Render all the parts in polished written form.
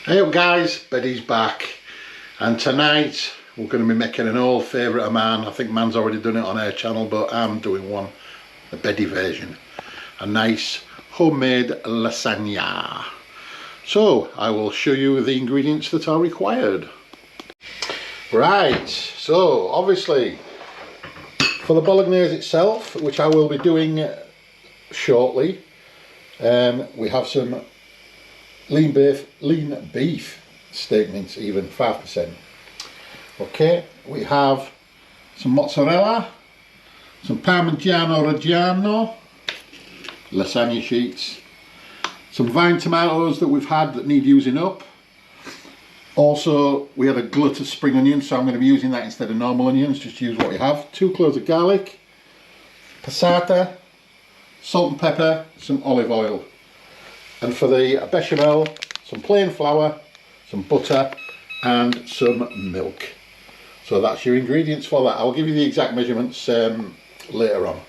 Hey up guys, Betty's back, and tonight we're going to be making an old favourite of mine. I think man's already done it on our channel, but I'm doing one, the Betty version. A nice homemade lasagna. So I will show you the ingredients that are required. Right, so obviously for the bolognese itself, which I will be doing shortly, we have some lean beef steak mince, even 5%. Okay, we have some mozzarella, some Parmigiano Reggiano, lasagna sheets, some vine tomatoes that we've had that need using up. Also, we had a glut of spring onions, so I'm going to be using that instead of normal onions. Just use what you have. 2 cloves of garlic, passata, salt and pepper, some olive oil. And for the bechamel, some plain flour, some butter and some milk. So that's your ingredients for that. I'll give you the exact measurements later on.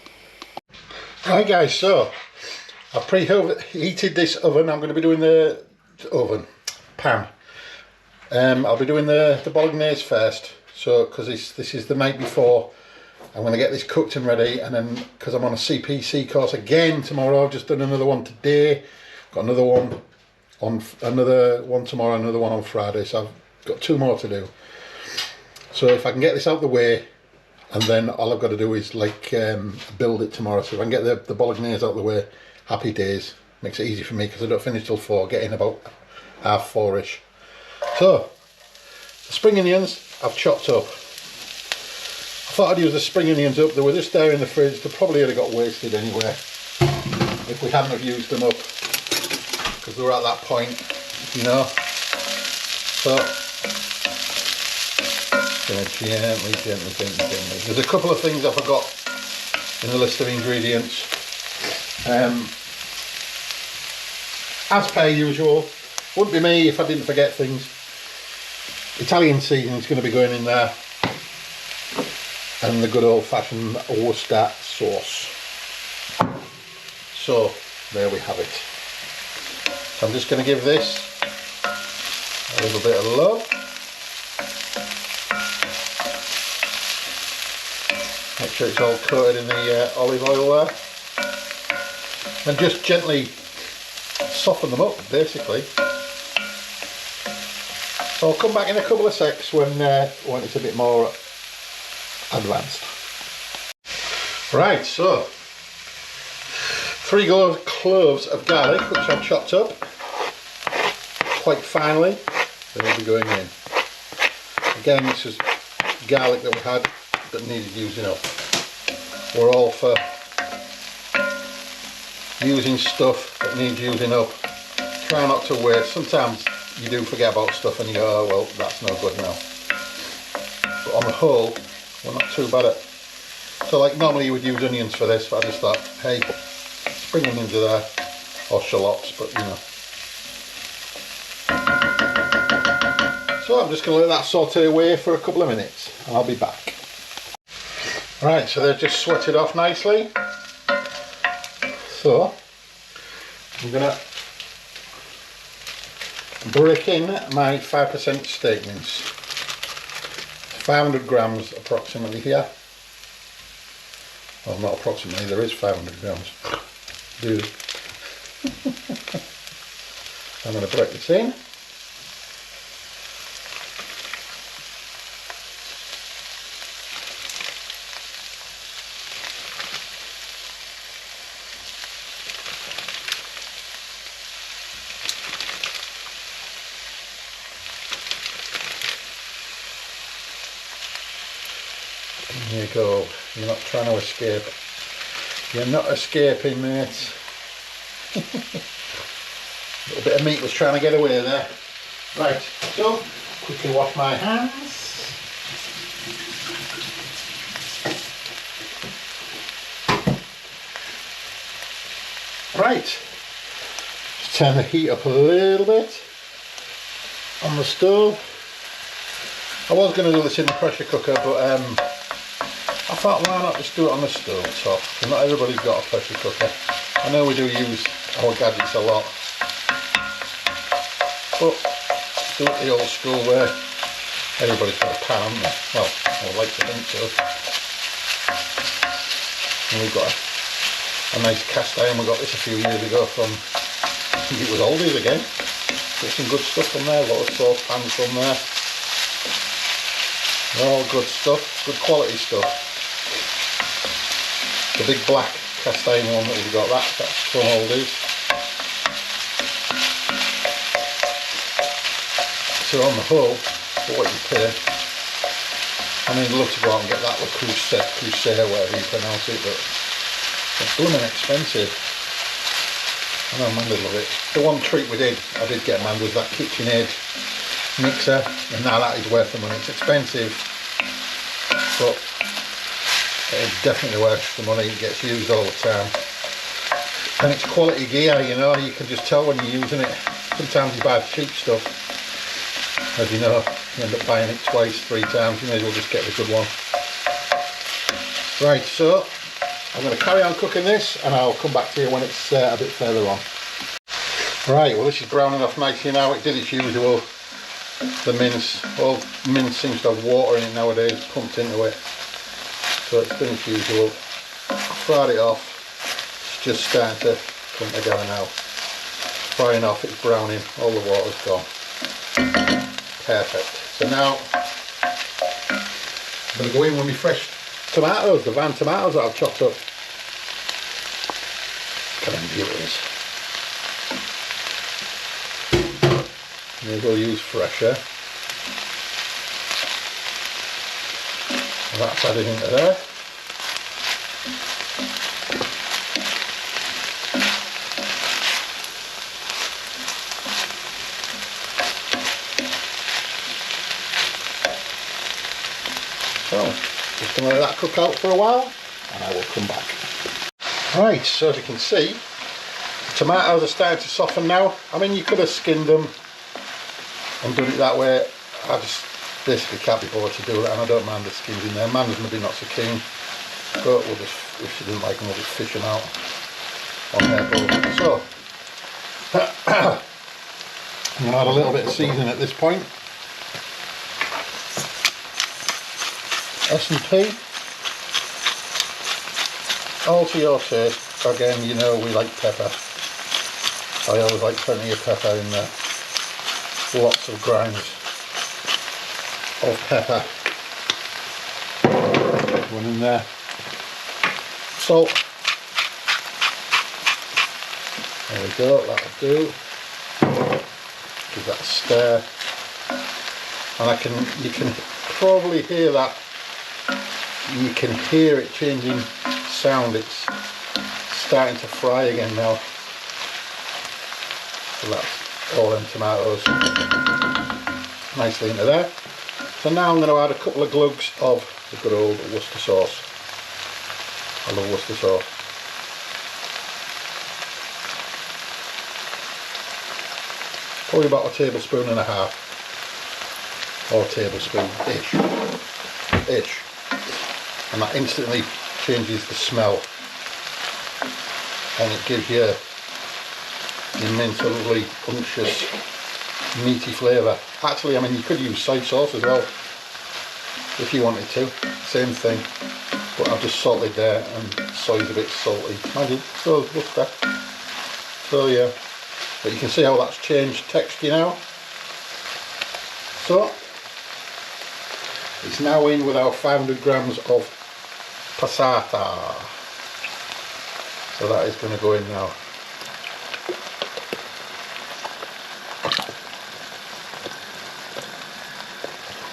Right guys, so I've preheated this oven. I'm going to be doing the pan. I'll be doing the bolognese first. So because this is the night before, I'm going to get this cooked and ready, and then because I'm on a CPC course again tomorrow, I've just done another one today. Got another one tomorrow, another one on Friday, so I've got 2 more to do. So if I can get this out the way, and then all I've got to do is like build it tomorrow. So if I can get the bolognese out the way, happy days. Makes it easy for me because I don't finish till 4, get in about 4:30ish. So the spring onions I've chopped up. I thought I'd use the spring onions up. They were just there in the fridge. They probably would have got wasted anyway if we hadn't have used them up, because they were at that point, you know. So gently. There's a couple of things I forgot in the list of ingredients. As per usual, wouldn't be me if I didn't forget things. Italian seasoning is going to be going in there, and the good old-fashioned Worcester sauce. So there we have it. So I'm just going to give this a little bit of love. Make sure it's all coated in the olive oil there. And just gently soften them up, basically. So I'll come back in a couple of secs when it's a bit more advanced. Right, so 3 cloves of garlic, which I've chopped up quite finely. They'll be going in. Again, this is garlic that we had that needed using up. We're all for using stuff that needs using up. Try not to waste. Sometimes you do forget about stuff and you go, oh well, that's no good now. But on the whole, we're not too bad at. So like normally you would use onions for this, but I just thought, hey, spring onions are there, or shallots, but you know. So I'm just going to let that saute away for a couple of minutes, and I'll be back. Right, so they've just sweated off nicely. So I'm going to break in my 5% steak mince. 500 grams approximately here. Well, not approximately, there is 500 grams. Dude. I'm going to break this in. There you go. You're not trying to escape. You're not escaping, mate. A little bit of meat was trying to get away there. Right, so quickly wash my hands. Right, just turn the heat up a little bit on the stove. I was going to do this in the pressure cooker, but I thought, why not just do it on the stove top? Not everybody's got a pressure cooker. I know we do use our gadgets a lot, but still at the old school where everybody's got a pan, haven't they? Well, I would like to think so. And we've got a nice cast iron. We got this a few years ago from, I think it was Aldi's again. Got some good stuff from there, a lot of sauce pans from there. All good stuff, good quality stuff. The big black cast iron one that we've got, that's from Aldi's. So on the whole, for what you pay, I mean, I'd love to go out and get that Le Creuset, whatever you pronounce it, but it's blooming expensive. I know Amanda love it. The one treat I did get Amanda was that KitchenAid mixer, and now that is worth the money. It's expensive, but it's definitely worth the money. It gets used all the time. And it's quality gear, you know, you can just tell when you're using it. Sometimes you buy cheap stuff, as you know, you end up buying it twice, 3 times, you may as well just get the good one. Right, so I'm going to carry on cooking this and I'll come back to you when it's a bit further on. Right, well this is browning off nicely now. It did its usual, the mince. All mince seems to have water in it nowadays, pumped into it. So it's done its usual. Fried it off. It's just starting to come together now. Frying off, it's browning, all the water's gone. Perfect. So now I'm going to go in with my fresh tomatoes, the van tomatoes that I've chopped up. Look how beautiful it is. Maybe we'll use fresher. And that's added into there. So, just going to let that cook out for a while and I will come back. Right, so as you can see, the tomatoes are starting to soften now. I mean, you could have skinned them and done it that way. I just basically can't be bothered to do it, and I don't mind the skins in there. Man's maybe not so keen, but we'll just, if she doesn't like them, we'll just fish them out on their boat. So, I'm going to add a little bit of seasoning at this point. S&P, all to your taste. Again, you know we like pepper. I always like plenty of pepper in there. Lots of grinds of pepper. One in there. Salt. There we go, that'll do. Give that a stir. And you can probably hear that. You can hear it changing sound. It's starting to fry again now. So that's all them tomatoes nicely into there. So now I'm going to add a couple of glugs of the good old Worcester sauce. I love Worcester sauce. Probably about a tablespoon and a half, or a tablespoon-ish. And that instantly changes the smell, and it gives you the mince a lovely, unctuous, meaty flavour. Actually, I mean, you could use soy sauce as well if you wanted to, same thing, but I've just salted there, and soy's a bit salty. Mind you, so is Worcester. So yeah, but you can see how that's changed texture now. So it's now in with our 500 grams of passata. So that is going to go in now.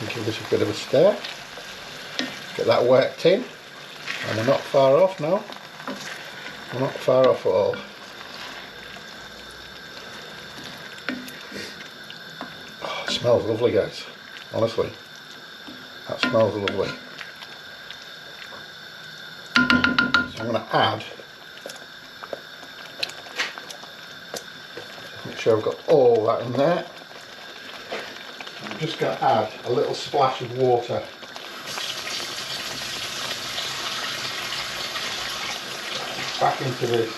Give this a bit of a stir. Get that worked in. And we're not far off now. We're not far off at all. Oh, it smells lovely, guys. Honestly. That smells lovely. So I'm going to add, make sure I've got all that in there. I'm just going to add a little splash of water. Back into this.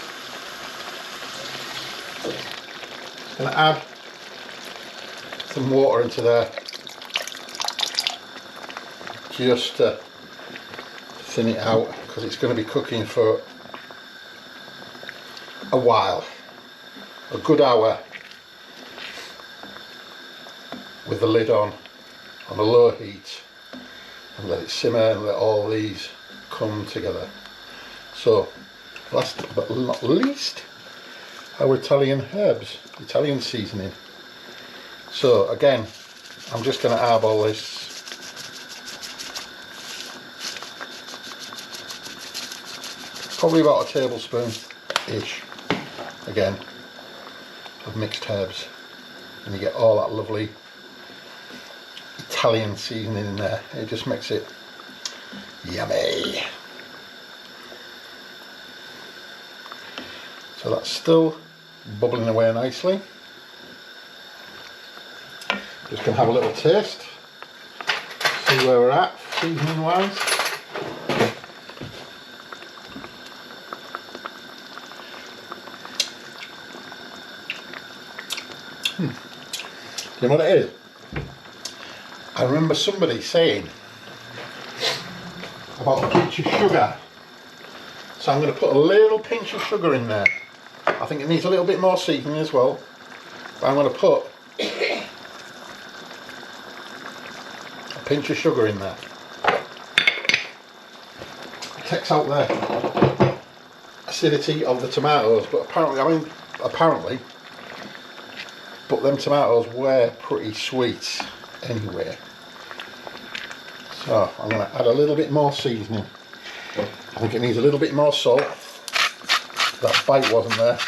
Just going to add some water into there just to thin it out, because it's going to be cooking for a while, a good hour, with the lid on a low heat, and let it simmer and let all these come together. So last but not least, our Italian herbs, Italian seasoning. So again, I'm just going to eyeball this. Probably about a tablespoon-ish, again, of mixed herbs. And you get all that lovely Italian seasoning in there. It just makes it yummy. So that's still bubbling away nicely. Just going to have a little taste, see where we're at seasoning wise. You know what it is? I remember somebody saying about a pinch of sugar. So I'm going to put a little pinch of sugar in there. I think it needs a little bit more seasoning as well. But I'm going to put a pinch of sugar in there. It takes out the acidity of the tomatoes, but apparently, but them tomatoes were pretty sweet anyway. So I'm going to add a little bit more seasoning. I think it needs a little bit more salt. That bite wasn't there.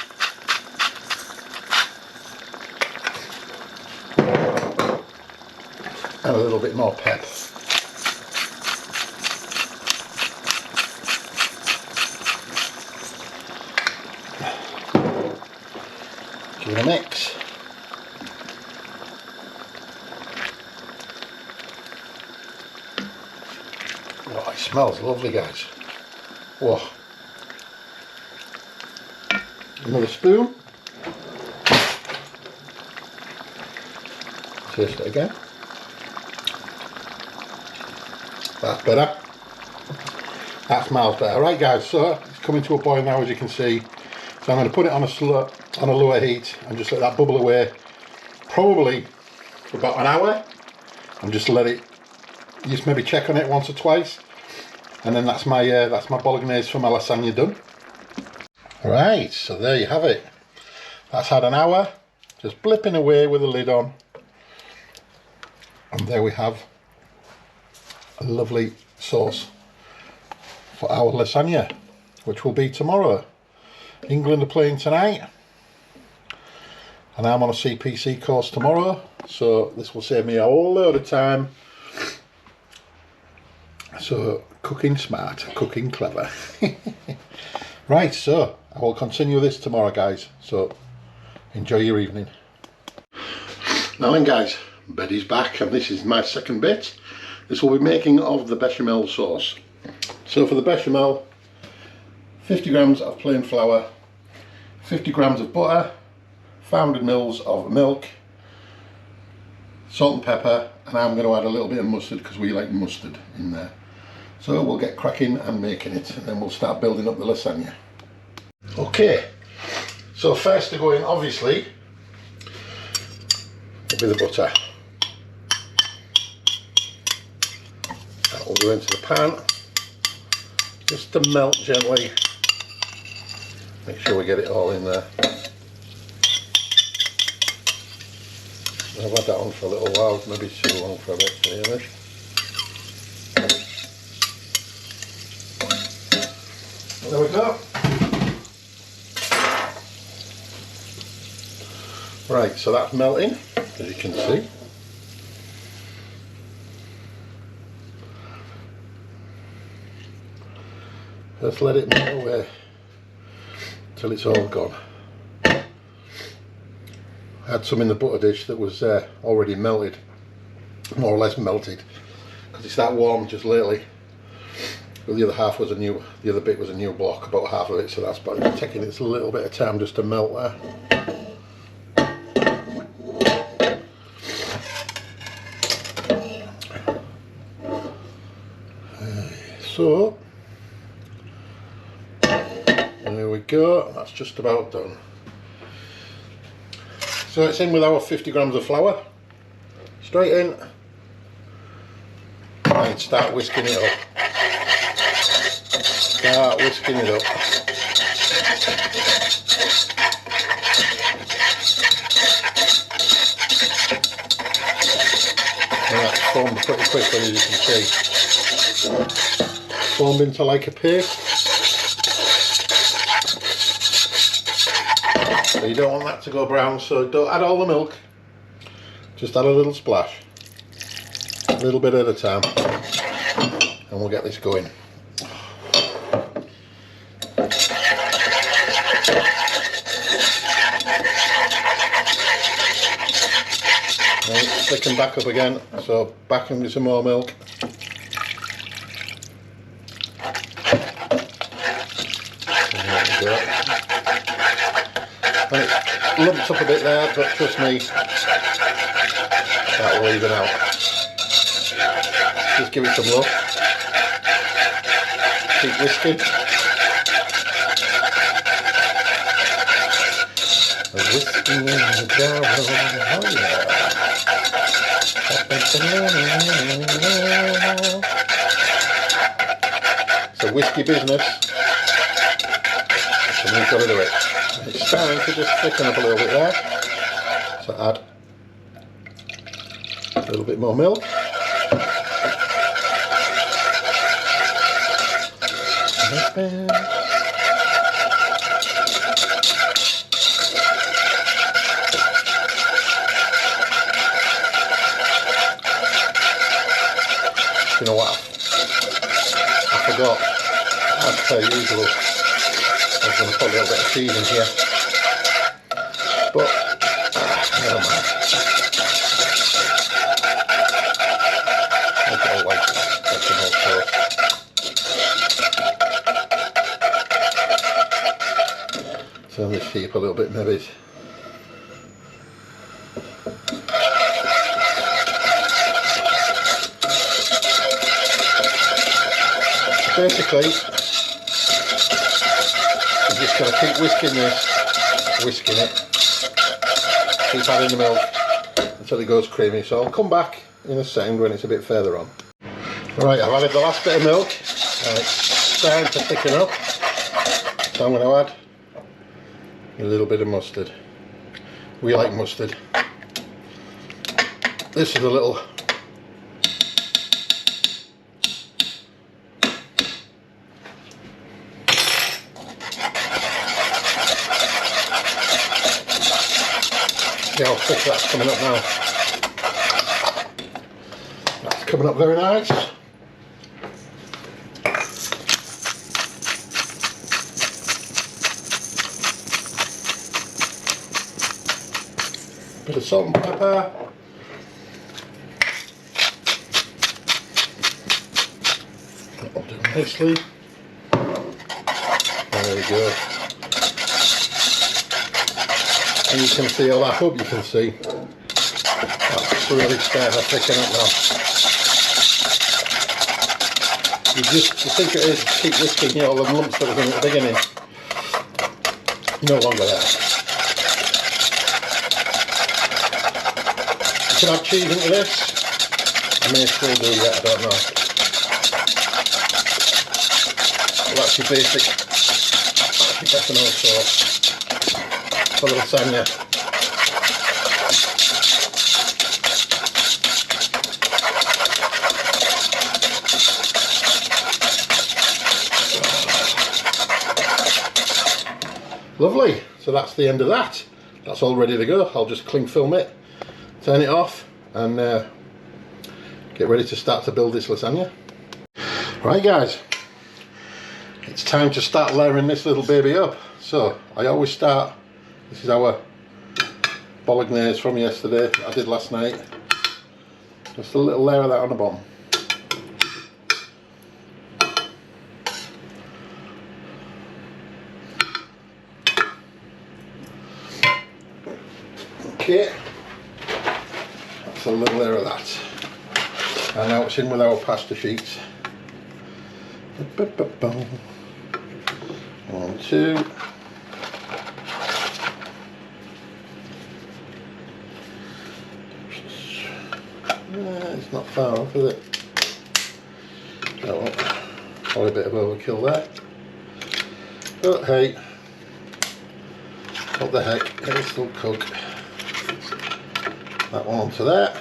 And a little bit more pep. Give it a mix. Oh, it smells lovely, guys. Whoa. Another spoon. Taste it again. That's better. That smells better. Right, guys, so it's coming to a boil now, as you can see. So I'm going to put it on a lower heat and just let that bubble away, probably for about an hour, and just let it. Just maybe check on it once or twice, and then that's my bolognese for my lasagna done. Right, so there you have it. That's had an hour, just blipping away with the lid on, and there we have a lovely sauce for our lasagna, which will be tomorrow. England are playing tonight, and I'm on a CPC course tomorrow, so this will save me a whole load of time. So cooking smart, cooking clever. Right, so I will continue this tomorrow, guys, so enjoy your evening. Now then, guys, Betty's back, and this is my second bit. This will be making of the bechamel sauce. So for the bechamel, 50 grams of plain flour, 50 grams of butter, 500 mils of milk, salt and pepper, and I'm going to add a little bit of mustard because we like mustard in there. So we'll get cracking and making it, and then we'll start building up the lasagna. Okay, so first to go in, obviously, will be the butter. That will go into the pan, just to melt gently. Make sure we get it all in there. I've had that on for a little while, maybe too long for a bit, to be honest. There we go. Right, so that's melting, as you can see. Just let it melt away till it's all gone. I had some in the butter dish that was already melted, more or less melted, because it's that warm just lately. But the other half was the other bit was a new block, about half of it, so that's about taking it a little bit of time just to melt there. So there we go, that's just about done. So it's in with our 50 grams of flour, straight in, and start whisking it up. Start whisking it up. And that's formed pretty quickly, as you can see. Formed into like a paste. So you don't want that to go brown, so don't add all the milk. Just add a little splash. A little bit at a time. And we'll get this going. Right, thicken back up again, so back in with some more milk. There we go. And it lumps up a bit there, but trust me, that will even out. Just give it some love. Keep whisking. Whisking in the jar, oh yeah. It's a whiskey business, so we've got to do it. It's starting to just thicken up a little bit there, so add a little bit more milk. You know what? I forgot, as per usual, I was going to put a little bit of cheese in here, but never mind. I'll get away from that. Turn this sheep a little bit maybe. Basically, you're just going to keep whisking this, whisking it, keep adding the milk until it goes creamy. So I'll come back in a second when it's a bit further on. Right, I've added the last bit of milk and it's starting to thicken up. So I'm going to add a little bit of mustard. We like mustard. This is a little see how thick that's coming up now. That's coming up very nice. Bit of salt and pepper. That'll do nicely. There we go. And you can see all that hub, you can see. That's really starting to thicken up now. The secret is keep whisking, you know, all the lumps that was in at the beginning. No longer there. You can add cheese into this. I may still do that, I don't know. Well, that's your basic, bechamel sauce for the lasagna. Lovely, so that's the end of that. That's all ready to go. I'll just cling film it, turn it off, and get ready to start to build this lasagna. Right guys, it's time to start layering this little baby up. So I always start, this is our bolognese from yesterday that I did last night. Just a little layer of that on the bottom. Okay, that's a little layer of that. And now it's in with our pasta sheets. 1, 2. It's not far off, is it? Oh, well, probably a bit of overkill there. But hey, what the heck, it'll still cook. That one onto there.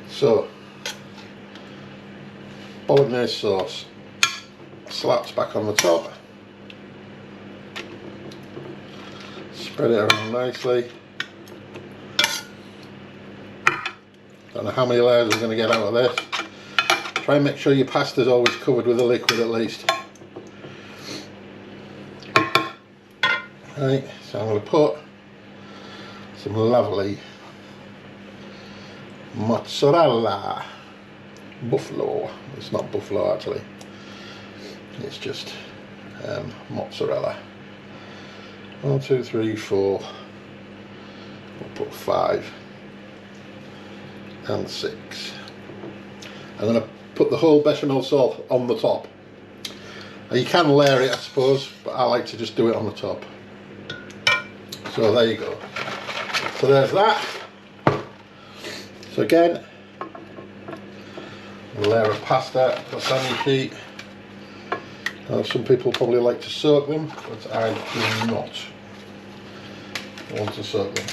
So, bolognese sauce slaps back on the top. Spread it around nicely. Don't know how many layers we're going to get out of this. Try and make sure your pasta's always covered with a liquid at least. Right, so I'm going to put some lovely mozzarella. Buffalo. It's not buffalo actually. It's just mozzarella. 1, 2, 3, 4. We'll put 5 and 6. I'm going to put the whole bechamel sauce on the top. Now you can layer it, I suppose, but I like to just do it on the top. So there you go. So there's that. So again, a layer of pasta, lasagna sheet. Some people probably like to soak them, but I do not want to soak them.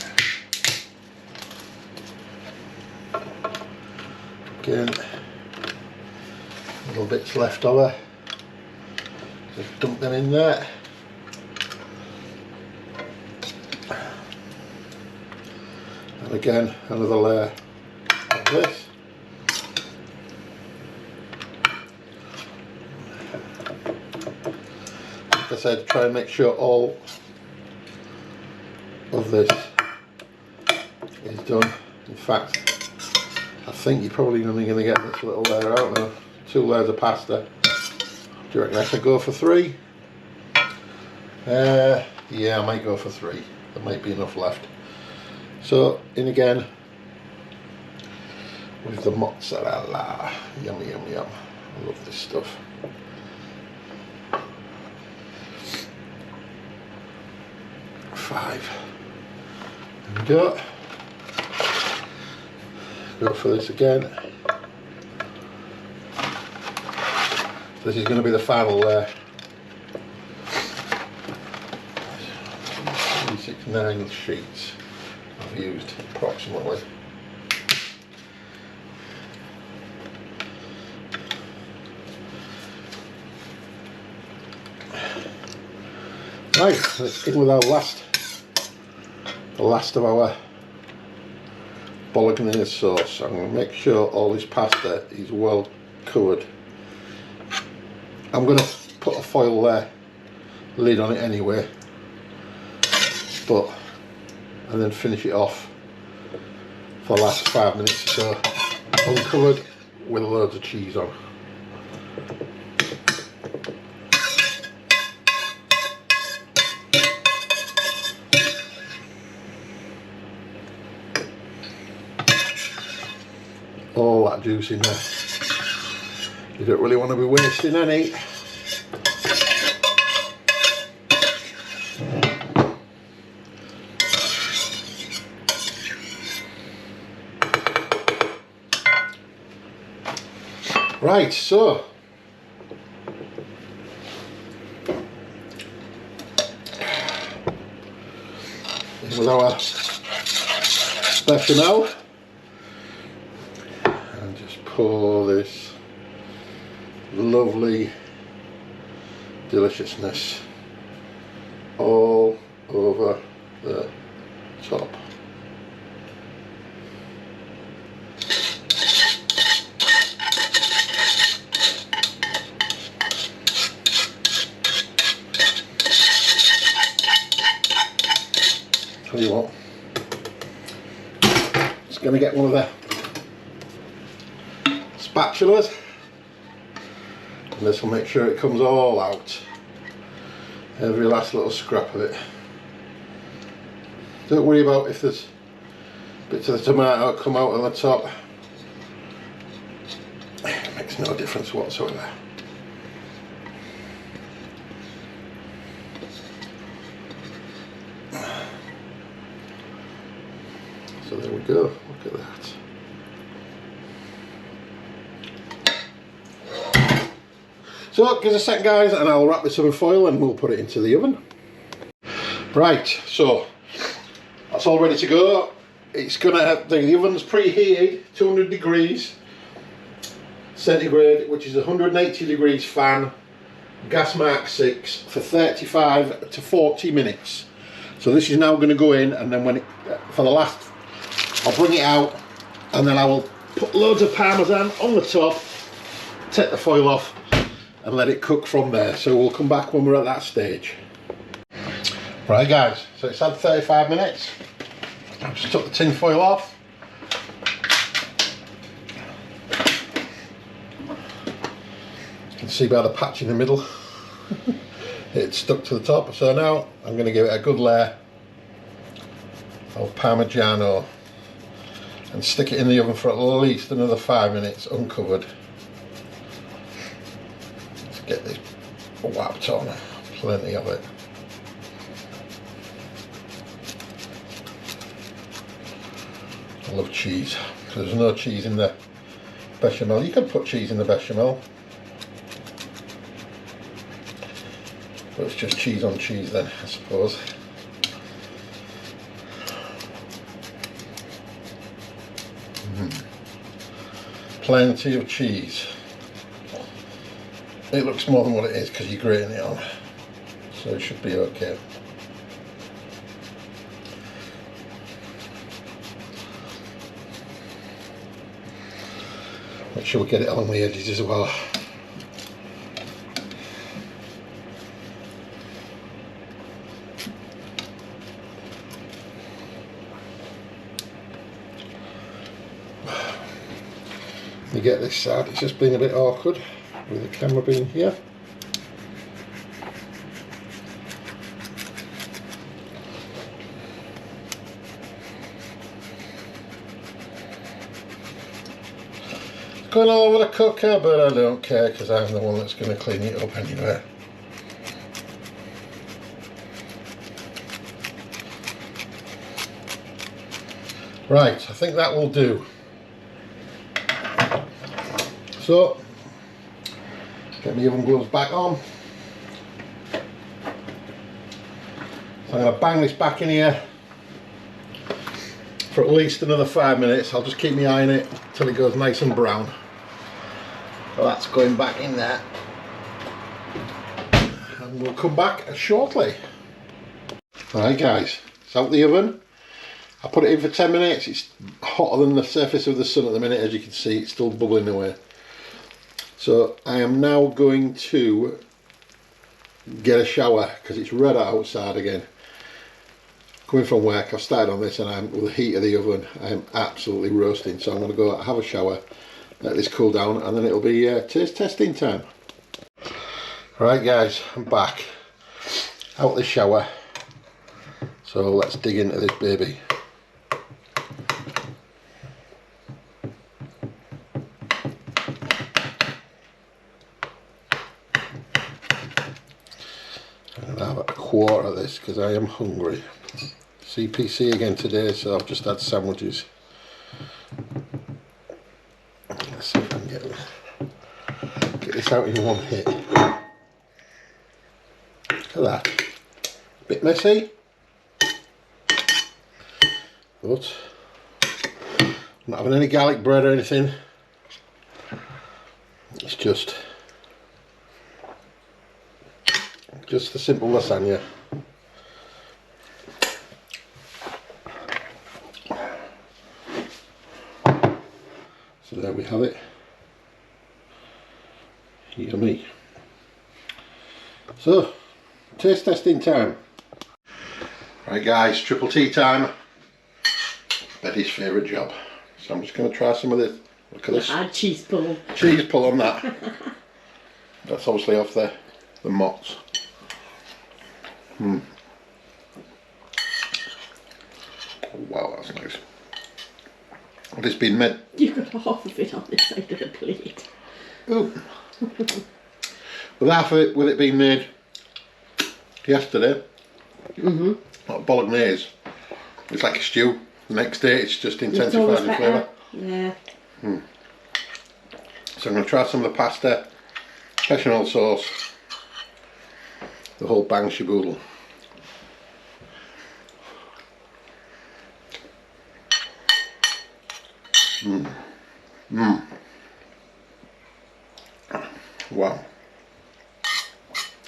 Again, little bits left over, just dump them in there. And again, another layer of this. Like I said, try and make sure all of this is done. In fact, I think you're probably only going to get this little layer out now. 2 layers of pasta. Do you reckon I should go for 3? Yeah, I might go for 3. There might be enough left. So, in again with the mozzarella. Yummy, yum, yum. I love this stuff. Five. There we go. Go for this again. This is going to be the final layer. 3, 6, 9 sheets I've used approximately. Right, let's in with our the last of our bolognese sauce. I'm going to make sure all this pasta is well covered. I'm going to put a foil lid on it anyway, and then finish it off for the last 5 minutes or so, uncovered with loads of cheese on. All that juice in there. You don't really want to be wasting any. Right, so with our bechamel, and just pour this lovely deliciousness all over the top. Tell you what, just going to get one of the spatulas, and this will make sure it comes all out, every last little scrap of it. Don't worry about if there's bits of the tomato come out on the top. no difference whatsoever. So there we go, look at that. So give us a sec guys and I'll wrap this up in foil and we'll put it into the oven. Right, so that's all ready to go. It's gonna, the oven's preheated, 200 degrees centigrade, which is 180 degrees fan, gas mark 6 for 35 to 40 minutes. So this is now going to go in, and then when it, for the last, I'll bring it out and then I will put loads of parmesan on the top, take the foil off and let it cook from there. So we'll come back when we're at that stage. Right guys, so it's had 35 minutes. I've just took the tin foil off. You can see by the patch in the middle, it's stuck to the top. So now I'm going to give it a good layer of Parmigiano and stick it in the oven for at least another 5 minutes uncovered. Let's get this whapped on, plenty of it. I love cheese, because there's no cheese in the bechamel. You could put cheese in the bechamel, but it's just cheese on cheese then, I suppose. Plenty of cheese. It looks more than what it is because you're grating it on, so it should be okay. Make sure we get it along the edges as well. You get this side, it's just been a bit awkward with the camera being here. Going all over the cooker, but I don't care because I'm the one that's going to clean it up anyway. Right, I think that will do. So, get my oven gloves back on. So I'm going to bang this back in here for at least another 5 minutes. I'll just keep my eye on it till it goes nice and brown. So that's going back in there. And we'll come back shortly. Right guys, it's out the oven. I put it in for 10 minutes. It's hotter than the surface of the sun at the minute, as you can see. It's still bubbling away. So I am now going to get a shower because it's red outside again. Coming from work, I've started on this and I'm with the heat of the oven, I'm absolutely roasting. So I'm going to go have a shower, let this cool down, and then it'll be taste testing time. Right guys, I'm back out the shower. So let's dig into this baby. I'm going to have a quarter of this because I am hungry. CPC again today, so I've just had sandwiches. Let's see if I can get this out in one hit. Look at that. Bit messy, but I'm not having any garlic bread or anything. It's just a simple lasagna. So there we have it. Yummy. So, taste testing time. Right guys, triple T time. Betty's favourite job. So I'm just going to try some of this. Look at this. Add cheese pull. Cheese pull on that. That's obviously off the mozz. Oh, wow, that's nice. It's been made. You've got half of it on this side of the plate. Ooh. With half of it, with it being made yesterday, not bolognese, it's like a stew. The next day it's just intensified in flavour. Yeah. So I'm going to try some of the pasta, bechamel sauce, the whole bang shaboodle. Wow.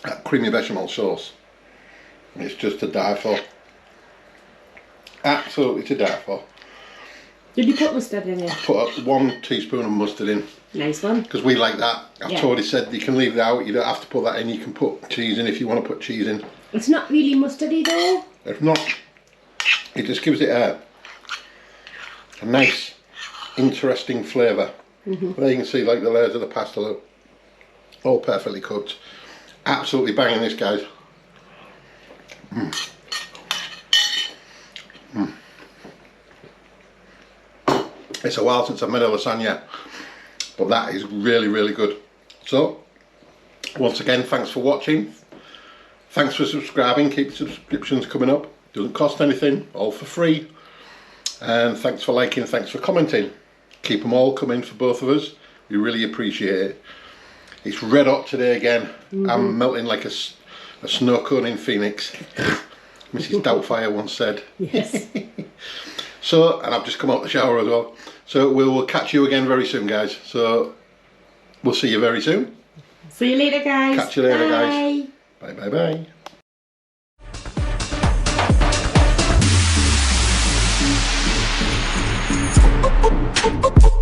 That creamy bechamel sauce, it's just to die for. Absolutely to die for. Did you put mustard in it? Put 1 teaspoon of mustard in. Nice one. Because we like that. I've already said you can leave that out, you don't have to put that in, you can put cheese in if you want to put cheese in. It's not really mustardy though. If not, it just gives it a nice, interesting flavour. There you can see like the layers of the pasta, look, all perfectly cooked. Absolutely banging this, guys. It's a while since I've made a lasagna, but that is really, really good. So, once again, thanks for watching. Thanks for subscribing. Keep the subscriptions coming up. Doesn't cost anything, all for free. And thanks for liking, thanks for commenting. Keep them all coming for both of us. We really appreciate it. It's red hot today again. I'm melting like a snow cone in Phoenix. Mrs. Doubtfire once said. Yes. So, and I've just come out the shower as well. So we will catch you again very soon, guys. So we'll see you very soon. See you later, guys. Catch you later, Bye. guys. Bye, bye, bye.